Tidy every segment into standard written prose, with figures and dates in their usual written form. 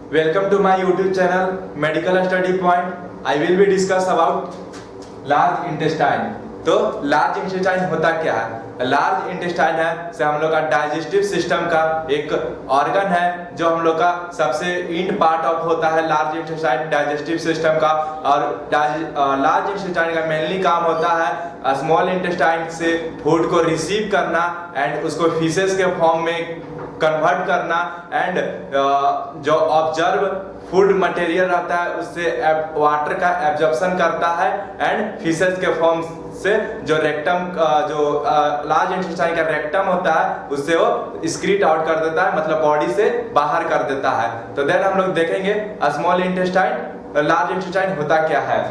Welcome to my YouTube channel Medical Study Point. I will be discuss about large intestine. तो large intestine होता क्या है? Large intestine है से हम लोग का डाइजेस्टिव सिस्टम का एक ऑर्गन है जो हम लोग का सबसे इंड पार्ट ऑफ होता है लार्ज इंटेस्टाइन डाइजेस्टिव सिस्टम का। और लार्ज इंटेस्टाइन का मेनली काम होता है स्मॉल इंटेस्टाइन से फूड को रिसीव करना एंड उसको फीसेस के फॉर्म में कन्वर्ट करना एंड जो ऑब्जर्व फूड मटेरियल रहता है उससे वाटर का एब्जॉर्प्शन करता है एंड फीसेस के फॉर्म से जो रेक्टम जो लार्ज इंटेस्टाइन का रेक्टम होता है उससे वो एक्सक्रीट आउट कर देता है, मतलब बॉडी से बाहर कर देता है। तो देन हम लोग देखेंगे स्मॉल इंटेस्टाइन लार्ज इंटेस्टाइन होता क्या है।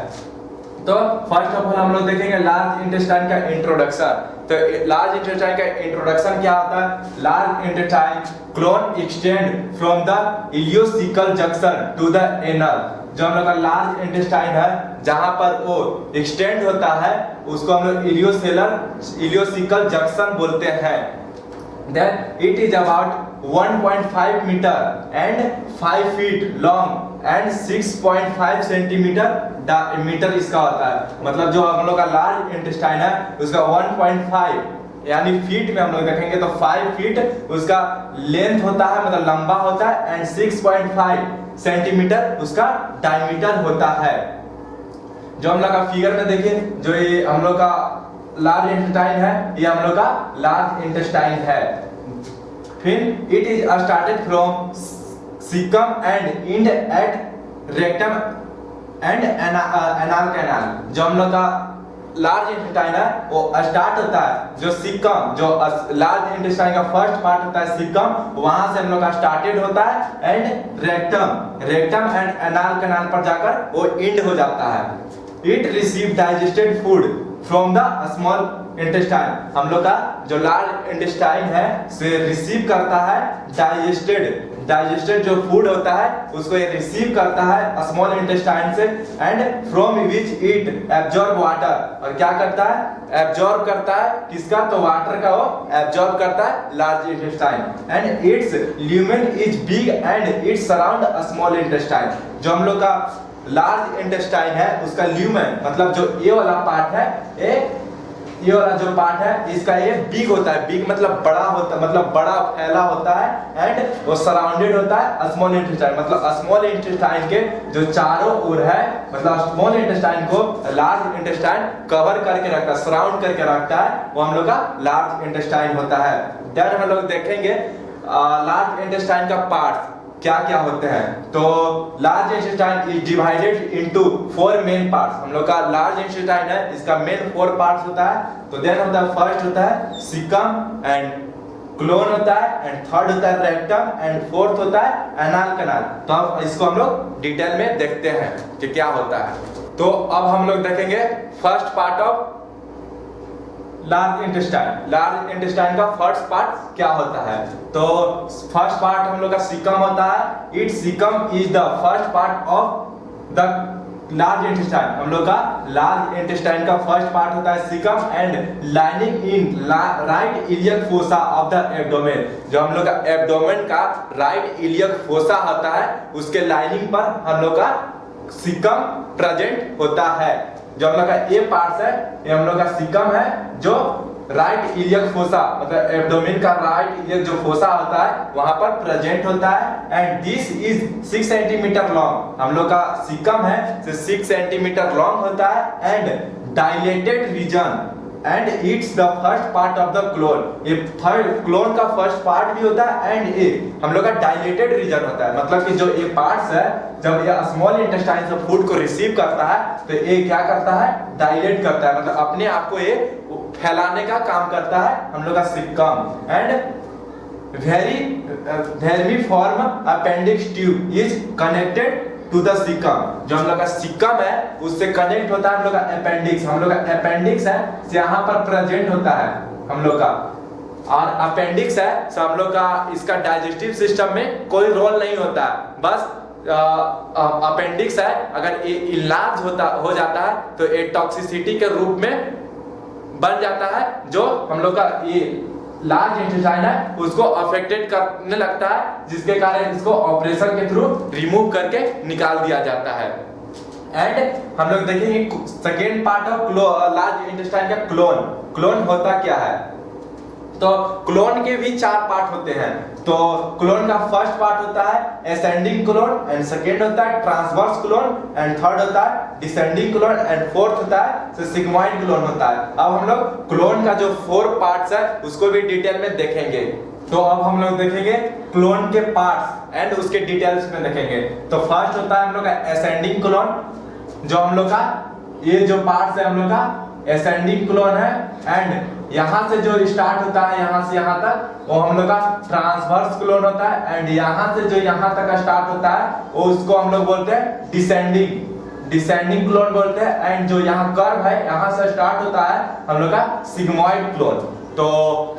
तो फर्स्ट ऑफ ऑल हम लोग देखेंगे लार्ज इंटेस्टाइन का इंट्रोडक्शन। तो लार्ज इंटेस्टाइन का इंट्रोडक्शन क्या होता है? Large intestine colon extend from the ileocaecal junction to the anal. जो हम लोग का लार्ज इंटेस्टाइन है जहां पर वो एक्सटेंड होता है उसको हम लोग इलियोसिकल जंक्शन बोलते हैं। Then it is about 1.5 meter and 5 feet long and 6.5 centimetre इसका होता है। मतलब जो हम लोग का लार्ज इंटेस्टाइन है उसका 1.5 यानी फीट में हम लोग देखेंगे तो 5 फीट उसका लेंथ होता है, मतलब लंबा होता है एंड 6.5 सेंटीमीटर उसका डायमीटर होता है। जो हम लोग का फिगर में देखिए जो ये हम लोग का लार्ज इंटेस्टाइन है ये हम लोग का लार्ज इंटेस्टाइन है। फिर it is started from caecum and end at rectum and anal canal. जो हम लोग का लार्ज इंटेस्टाइन है वो स्टार्ट होता है जो सीकम, जो लार्ज इंटेस्टाइन का फर्स्ट पार्ट होता है सीकम, वहां से हम लोग का स्टार्टेड होता है and rectum and anal canal पर जाकर वो इंड हो जाता है। It receive digested food from the small intestine. हम लोग का जो लार्ज इंटेस्टाइन है से रिसीव करता है डाइजेस्टेड जो फूड होता है उसको ये रिसीव करता है स्मॉल इंटेस्टाइन से and from which it absorb water. और क्या करता है? एब्जॉर्ब करता है किसका? तो वाटर का वो एब्जॉर्ब करता है large intestine and it's lumen is big and it surround small intestine. जो हम लोग का लार्ज इंटेस्टाइन है उसका ल्यूमेन मतलब जो ये वाला पार्ट है ये वाला जो पार्ट है इसका ये बिग होता है। बिग मतलब बड़ा होता है, मतलब बड़ा फैला होता है एंड वो सराउंडेड होता है स्मॉल इंटेस्टाइन। मतलब स्मॉल इंटेस्टाइन के जो चारों ओर है, मतलब स्मॉल इंटेस्टाइन को लार्ज इंटेस्टाइन कवर करके रखता है, सराउंड करके रखता है, वो हम लोग का लार्ज इंटेस्टाइन होता है। देन हम लोग देखेंगे लार्ज इंटेस्टाइन का पार्ट क्या क्या होते हैं। तो large intestine is divided into 4 main parts. हम लोग का लार्ज इंटेस्टाइन है इसका मेन 4 पार्ट्स होता है। तो देन होता है फर्स्ट होता है सीकम एंड क्लोन होता है एंड थर्ड होता है रेक्टम एंड फोर्थ होता है एनाल कैनाल। तो अब इसको हम लोग डिटेल में देखते हैं कि क्या होता है। तो अब हम लोग देखेंगे first part of large intestine का फर्स्ट पार्ट क्या होता है। तो फर्स्ट पार्ट हम लोग का सीकम होता है। It caecum is the first part of the large intestine. हम लोग का लार्ज इंटेस्टाइन का फर्स्ट पार्ट होता है caecum and lining in right iliac fossa of the abdomen. जो हम लोग का एब्डोमेन का राइट इलियक फोसा होता है उसके लाइनिंग पर हम लोग का सीकम प्रेजेंट होता है। जो हम लोग का ये पार्ट है ये हम लोग का सीकम है जो राइट इलियक फोसा मतलब एब्डोमेन का राइट इलियक जो फोसा होता है वहां पर प्रेजेंट होता है and this is 6 centimetre long. हम लोग का सीकम है जो 6 सेंटीमीटर लॉन्ग होता है and dilated region and it's the first part of the colon. ये थर्ड क्लोन का फर्स्ट पार्ट भी होता है एंड ये हम लोग का डायलेटेड रीजन होता है। मतलब कि जो ये पार्ट्स है जब ये स्मॉल इंटेस्टाइन से फूड को रिसीव करता है तो ये क्या करता है? डायलेट करता है, मतलब अपने आप को ये फैलाने का काम करता है हम लोग का caecum and vermiform appendix tube is connected to the caecum. जो हम लोग का सीकम है उससे कनेक्ट होता है हम लोग का अपेंडिक्स। हम लोग का अपेंडिक्स है यहाँ पर प्रेजेंट होता है हम लोग का, और अपेंडिक्स है तो हम लोग का इसका डाइजेस्टिव सिस्टम में कोई रोल नहीं होता है। बस अपेंडिक्स है अगर ये इलाज हो जाता है तो ये टॉक्सिसिटी के रूप में बन जाता है जो हम लोग का ये लार्ज इंटेस्टाइन है उसको अफेक्टेड करने लगता है, जिसके कारण इसको ऑपरेशन के थ्रू रिमूव करके निकाल दिया जाता है। एंड हम लोग देखेंगे second part of large intestine का क्लोन। क्लोन होता क्या है? तो क्लोन के भी 4 पार्ट होते हैं। तो क्लोन का फर्स्ट पार्ट होता है असेंडिंग क्लोन, एंड सेकेंड होता है ट्रांसवर्स क्लोन, एंड थर्ड होता है डिसेंडिंग क्लोन, एंड फोर्थ होता है सिग्मॉइड क्लोन होता है। अब हम लोग क्लोन का जो 4 पार्ट्स है उसको भी डिटेल में देखेंगे। तो अब हम लोग देखेंगे क्लोन के पार्ट्स एंड उसके डिटेल्स में देखेंगे। तो फर्स्ट होता है हम लोग का असेंडिंग क्लोन, जो हम लोग का ये जो पार्ट्स है हम लोग का असेंडिंग क्लोन है। एंड यहाँ से जो स्टार्ट होता है यहाँ से यहाँ तक वो हम लोग का ट्रांसवर्स क्लोन होता है। एंड यहाँ से जो यहाँ तक स्टार्ट होता है वो उसको हम लोग बोलते हैं डिसेंडिंग क्लोन बोलते हैं। एंड जो यहाँ कर्व है यहाँ से स्टार्ट होता है हम लोग का सिग्मॉइड क्लोन। तो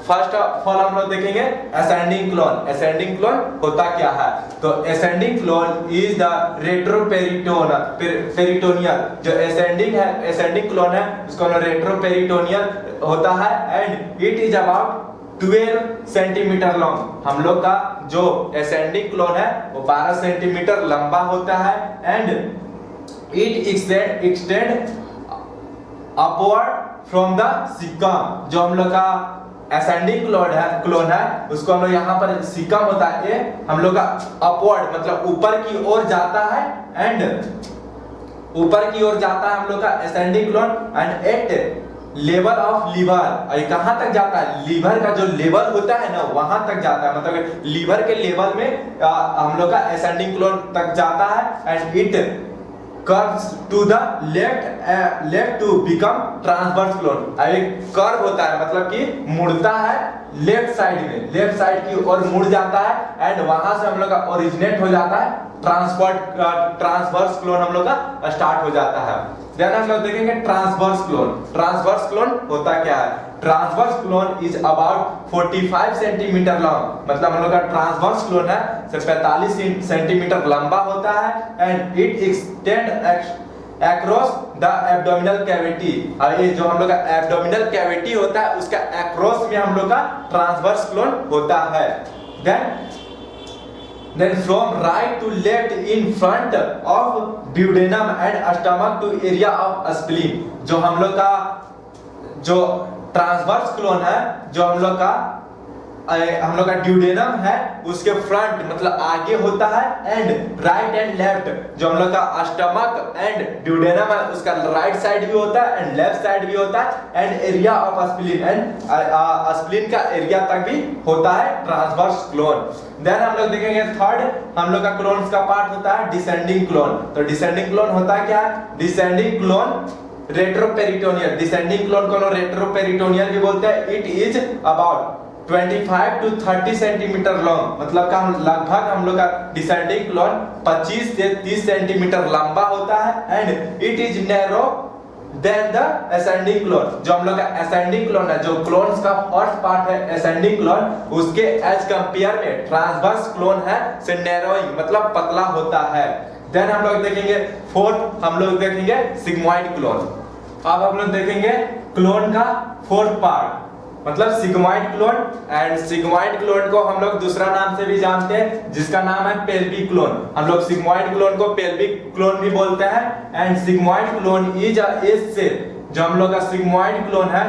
फर्स्ट ऑफ ऑल हम लोग देखेंगे असेंडिंग क्लोन। असेंडिंग क्लोन होता क्या है? तो ascending clone is the retroperitoneal. जो असेंडिंग क्लोन है उसको हम रेट्रोपेरिटोनियल होता है। And it is about 12 centimetre long. हम लोग का जो असेंडिंग क्लोन है वो 12 सेंटीमीटर लंबा होता है। And it extend upward from the caecum. जो हम लोग का असेंडिंग क्लोन है उसको हम लोग यहाँ पर सिकम होता है, ये हम लोग का अपवर्ड मतलब ऊपर की ओर जाता है। एंड ऊपर की ओर जाता है हम लोग का ascending colon and at level of liver. और कहाँ तक जाता है? लीवर का जो लेवल होता है ना वहां तक जाता है, मतलब लीवर के लेवल में हम लोग का असेंडिंग क्लोन तक जाता है। And it curves to the left to become transverse colon. एक कर्व होता है मतलब कि मुड़ता है लेफ्ट साइड की ओर मुड़ जाता है। एंड वहां से हम लोग का ओरिजिनेट हो जाता है ट्रांसवर्स क्लोन हम लोग का स्टार्ट हो जाता है। देन हम लोग देखेंगे ट्रांसवर्स क्लोन। ट्रांसवर्स क्लोन होता क्या है? Transverse clone is about 45 centimetre long. मतलब हम लोग का ट्रांसवर्स क्लोन है 45 सेंटीमीटर लंबा होता है। And it extend across the abdominal cavity. और ये जो हम लोग का एब्डोमिनल कैविटी होता है उसका अक्रॉस में हम लोग का ट्रांसवर्स क्लोन होता है। Then from right to left in front of duodenum and stomach to area of spleen। जो हम लोग का जो ट्रांसवर्स क्लोन है, जो हम लोग का ड्यूडेनम है उसके फ्रंट मतलब आगे होता है। एंड राइट एंड लेफ्ट जो हम लोग का स्टमक एंड ड्यूडेनम है उसका राइट साइड भी होता है एंड लेफ्ट साइड भी होता है। And area of spleen and spleen का एरिया तक भी होता है ट्रांसवर्स क्लोन। देन हम लोग देखेंगे थर्ड हम लोग का क्लोन का पार्ट होता है डिसेंडिंग क्लोन। तो डिसेंडिंग क्लोन होता क्या है? Descending clone retroperitoneal. Descending clone को रेट्रोपेरिटोनियल भी बोलते हैं। It is about 25 to 30 centimetre long. मतलब का लगभग हम लोग का डिसेंडिंग क्लोन 25 से 30 सेंटीमीटर लंबा होता है। And it is narrow than the ascending colon. जो हम लोग का असेंडिंग क्लोन है, जो क्लोन्स का फर्स्ट पार्ट है असेंडिंग क्लोन, उसके एज कंपेयर में ट्रांसवर्स क्लोन है से नैरोइंग मतलब पतला होता है। देन हम लोग देखेंगे फोर्थ हम लोग देखेंगे सिग्मॉइड क्लोन। अब हम लोग देखेंगे क्लोन का फोर्थ पार्ट मतलब sigmoid clone. And sigmoid clone को हम लोग दूसरा नाम से भी जानते हैं जिसका नाम है पेल्विक क्लोन। हम लोग सिग्मॉइड क्लोन को पेल्विक क्लोन भी बोलते हैं। And sigmoid clone is a S shape. जो हम लोग का सिग्मॉइड क्लोन है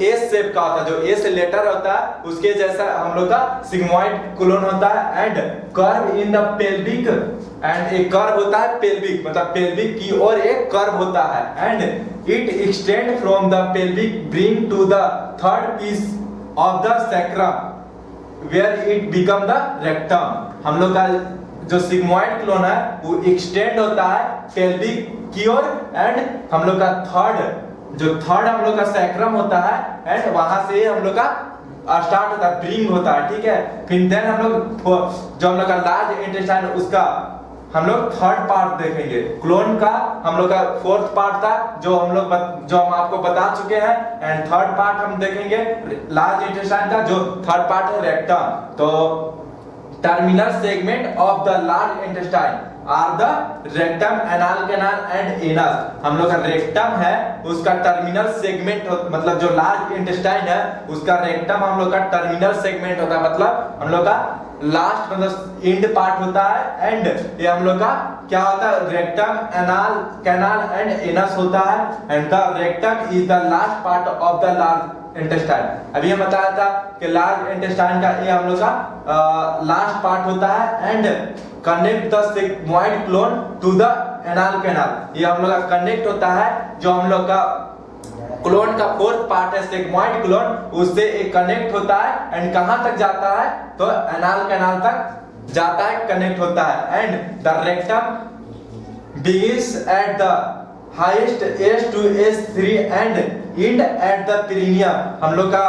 एस शेप का होता है, जो एस लेटर होता है उसके जैसा हम लोग का सिग्मॉइड क्लोन होता है। And curve in the pelvic and एक कर्व होता है पेल्विक मतलब पेल्विक की ओर एक कर्व होता है। And it extend from the pelvic brim to the third piece of the sacrum where it become the rectum. हम लोग का जो सिग्मॉइड क्लोन है वो एक्सटेंड होता है पेल्विक की ओर। एंड हम लोग का थर्ड हम लोग का सैक्रम होता है। एंड वहां से हम लोग का स्टार्ट होता है ब्रिंग होता है, ठीक है। फिर देन हम लोग जो हम लोग का लार्ज इंटेस्टाइन उसका हम लोग थर्ड पार्ट देखेंगे। क्लोन का हम लोग का फोर्थ पार्ट था जो हम आपको बता चुके हैं। एंड थर्ड पार्ट हम देखेंगे लार्ज इंटेस्टाइन का जो थर्ड पार्ट है रेक्टम। तो terminal segment of the large intestine are the rectum, anal canal and anus. हम लोग का रेक्टम है उसका टर्मिनल सेगमेंट मतलब जो लार्ज इंटेस्टाइन है उसका रेक्टम हम लोग का टर्मिनल सेगमेंट होता है, मतलब हम लोग का लास्ट मतलब एंड पार्ट होता है। एंड ये हम लोग का क्या होता है, rectum, anal canal and anus होता है। And the rectum is the last part of the large intestine. अभी हम बताया था कि लार्ज इंटेस्टाइन का ये हम लोग का लास्ट पार्ट होता है। And connect the sigmoid colon to the anal canal. ये हम लोग का कनेक्ट होता है, जो हम लोग का कोलन का फोर्थ पार्ट है सिग्मोइड कोलन, उससे एक कनेक्ट होता है। एंड कहां तक जाता है, तो एनाल कैनाल तक जाता है, कनेक्ट होता है। And the rectum begins at the highest S to S3 and end at the perineum। हम लोग का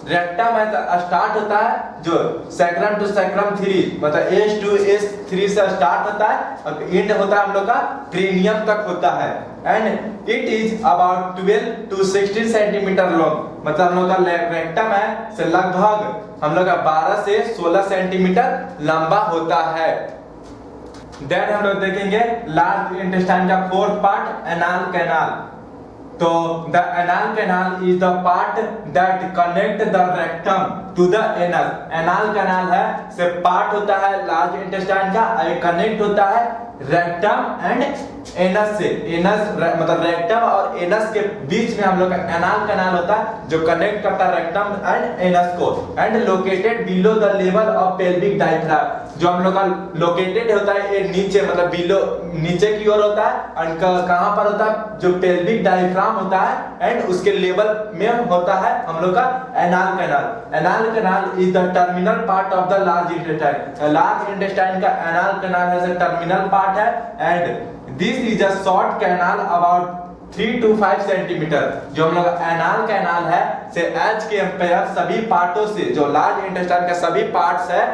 रेक्टम है स्टार्ट होता है जो सैक्रम टू सैक्रम 3 मतलब S to S3 से स्टार्ट होता है और एंड होता है हम लोग का पेरिनियम तक होता है। And it is about 12 to 16 centimetre long, मतलब हम लोग का रेक्टम है से लगभग हम लोग का 12 से 16 सेंटीमीटर लंबा होता है। देन हम लोग देखेंगे लार्ज इंटेस्टाइन का फोर्थ पार्ट, एनाल कैनाल। तो the anal canal is the part that connect the rectum to the anus. Anal canal है से पार्ट होता है लार्ज इंटेस्टाइन का, कनेक्ट होता है रेक्टम एंड एनस से। एनस मतलब रेक्टम और एनस के बीच में हम लोग का एनाल कैनाल होता है जो कनेक्ट करता है रेक्टम एंड एनस को। And located below the level of pelvic diaphragm, जो हम लोग का लोकेटेड होता है ये नीचे मतलब बिलो नीचे की ओर होता है। एंड कहां पर होता है, जो पेल्विक डायफ्राम होता है एंड उसके लेवल में होता है हम लोग का anal canal. Anal canal is the terminal part of the large intestine. Large intestine का एनाल कैनाल है टर्मिनल पार्ट है। And this is a short canal about 3 to 5 centimetre. जो हम लोग एनाल कैनाल है से एज के एम्पेयर सभी पार्टों से, जो लार्ज इंटेस्टाइन का सभी पार्ट्स है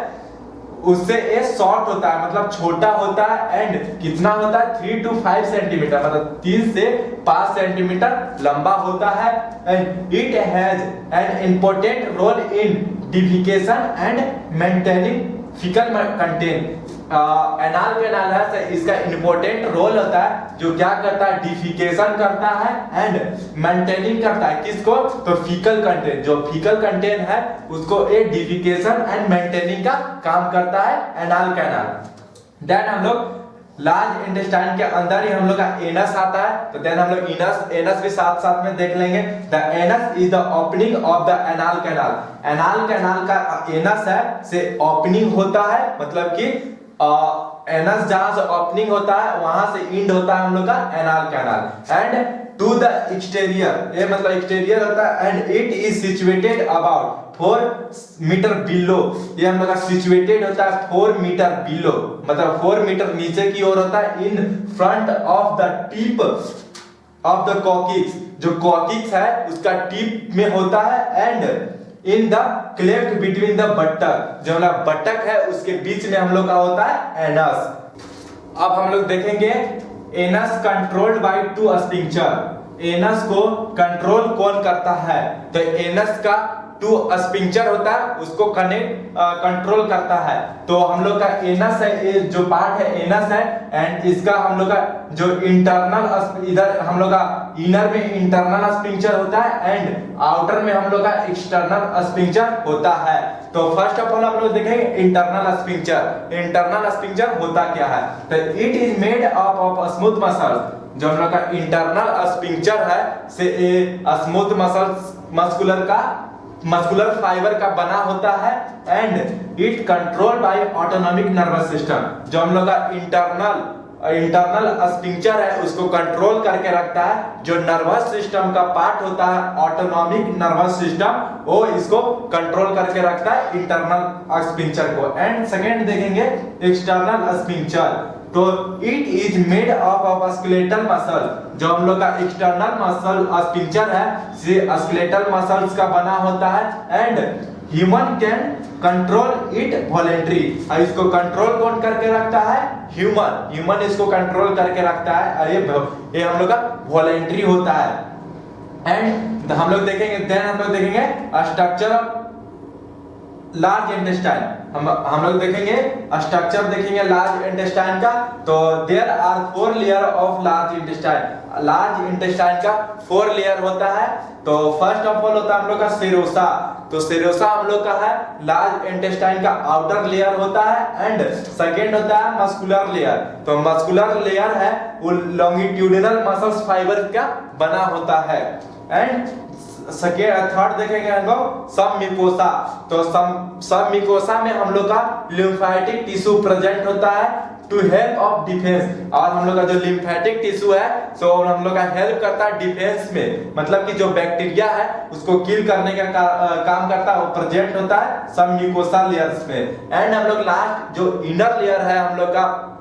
उससे ये शॉर्ट होता है मतलब छोटा होता है। एंड कितना होता है, 3 to 5 सेंटीमीटर मतलब 3 से 5 सेंटीमीटर लंबा होता है। And it has an important role in defecation and maintaining faecal content. Anal canal है से इसका इंपॉर्टेंट रोल होता है जो क्या करता है, डिफिकेशन करता है एंड मेंटेनिंग करता है। किसको, तो फीकल कंटेंट, जो फीकल कंटेंट है उसको एक डिफिकेशन एंड मेंटेनिंग का काम करता है एनाल कैनाल। देन हम लोग लार्ज इंटेस्टाइन के अंदर ही हम लोग का एनस आता है, तो देन हम लोग एनस भी साथ साथ में देख लेंगे। The anus is the opening of the anal canal. Anal canal का एनस है से ओपनिंग होता है, मतलब कि एनस जहां से ओपनिंग होता है वहां से एंड होता है हम लोग का anal canal. And to the exterior, ये मतलब एक्सटीरियर होता है। And it is situated about 4 metre below. ये हम लोग का सिचुएटेड होता है 4 मीटर बिलो मतलब 4 मीटर नीचे की ओर होता है। In front of the tip of the coccyx, जो कॉकिक्स है उसका टिप में होता है। And in the cleft between the buttock, जो हमारा बट्टक है उसके बीच में हम लोग का होता है एनस। अब हम लोग देखेंगे anus controlled by 2 sphincter. Anus को कंट्रोल कौन करता है, तो एनस का 2 स्फिंक्टर होता है उसको कंट्रोल करता है। तो हम लोग का एनस है, ये जो पार्ट है एनस है। एंड इसका हम लोग का जो इंटरनल, इधर हम लोग का इनर में इंटरनल स्फिंक्टर होता है एंड आउटर में हम लोग का एक्सटर्नल स्फिंक्टर होता है। तो फर्स्ट ऑफ ऑल हम लोग देखेंगे इंटरनल स्फिंक्टर। इंटरनल स्फिंक्टर होता क्या है, तो it is made up of smooth muscles. जो हम लोग का इंटरनल स्फिंक्टर है से स्मूथ मस्कुलर फाइबर का बना होता है। And it control by autonomic nervous system. जो हम लोग का इंटरनल स्फिंक्टर है उसको कंट्रोल करके रखता है। जो नर्वस सिस्टम का पार्ट होता है ऑटोनॉमिक नर्वस सिस्टम, वो इसको कंट्रोल करके रखता है इंटरनल स्फिंक्टर को। एंड सेकेंड देखेंगे एक्सटर्नल स्फिंक्टर। तो it is made of skeletal muscle. जो हम लोग का एक्सटर्नल मसल स्फिंक्टर है से स्केलेटल मसल्स का बना होता है। And human can control it voluntary. इसको कंट्रोल कौन करके रखता है, ह्यूमन इसको कंट्रोल करके रखता है। ये हम लोग का वॉलेंट्री होता है। एंड हम लोग देखेंगे स्ट्रक्चर लार्ज इंटेस्टाइन हम लोग देखेंगे, स्ट्रक्चर देखेंगे लार्ज इंटेस्टाइन का। तो there are 4 layer of large intestine. Large intestine का 4 लेयर होता है। तो फर्स्ट ऑफ ऑल होता है हम लोग का सेरोसा। तो सेरोसा हम लोग का है लार्ज इंटेस्टाइन का आउटर लेयर होता है। एंड सेकेंड होता है मस्कुलर लेयर। तो मस्कुलर लेयर है वो लॉन्गिट्यूडिनल मसल्स फाइबर का बना होता है। एंड थर्ड देखेंगे हम लोग सब म्यूकोसा। तो सब म्यूकोसा में हम लोग का लिम्फेटिक टिश्यू प्रेजेंट होता है टू हेल्प ऑफ डिफेंस। और हम लोग का जो लिम्फेटिक टिश्यू है तो हम लोग का हेल्प करता है डिफेंस में, मतलब कि जो बैक्टीरिया है उसको किल करने का काम करता है, वो प्रेजेंट होता है सब म्यूकोसा लेयर्स में। एंड हम लोग लास्ट जो इनर लेयर है हम लोग का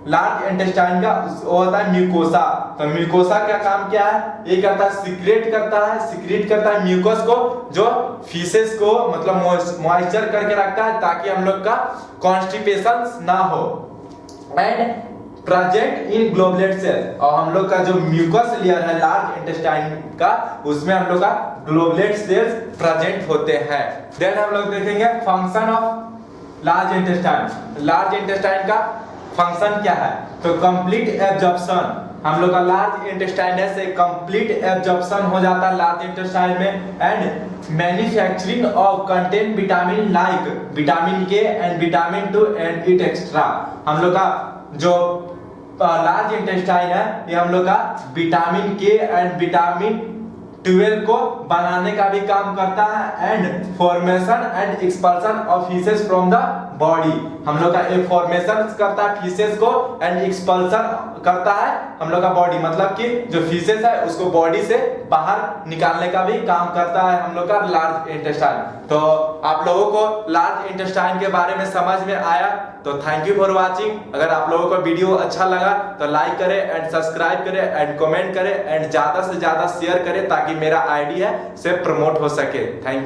लार्ज इंटेस्टाइन का वो होता है म्यूकोसा। तो म्यूकोसा का काम क्या है, ये करता है सिक्रेट करता है म्यूकस को, जो फीसेस को मतलब मॉइस्चर करके रखता है ताकि हम लोग का कॉन्स्टिपेशन ना हो। And present in goblet cell. और हम लोग का जो म्यूकस लेयर है लार्ज इंटेस्टाइन का, उसमें हम लोग का ग्लोबुलेट सेल्स प्रेजेंट होते हैं। देन हम लोग देखेंगे function of large intestine. Large intestine का फंक्शन क्या है, तो कंप्लीट एब्जॉर्प्शन। हम लोग का लार्ज इंटेस्टाइन से कंप्लीट एब्जॉर्प्शन हो जाता है लार्ज इंटेस्टाइन में। And manufacturing of contain vitamin like vitamin K and vitamin 2 and it extra. हम लोग का जो लार्ज इंटेस्टाइन है ये हम लोग का विटामिन के एंड विटामिन 12 को बनाने का भी काम करता है। And formation and expulsion of faeces from the body. हम लोग का एक फॉर्मेशन करता है फीसेस को एंड एक्सपल्शन करता है हम लोग का बॉडी, मतलब कि जो फीसेस है उसको बॉडी से बाहर निकालने का भी काम करता है हम लोग का लार्ज इंटेस्टाइन। तो आप लोगों को लार्ज इंटेस्टाइन के बारे में समझ में आया तो थैंक यू फॉर वाचिंग। अगर आप लोगों को वीडियो अच्छा लगा तो लाइक करें एंड सब्सक्राइब करें एंड कमेंट करें एंड ज्यादा से ज्यादा शेयर करें ताकि मेरा आइडिया से प्रमोट हो सके। Thank you.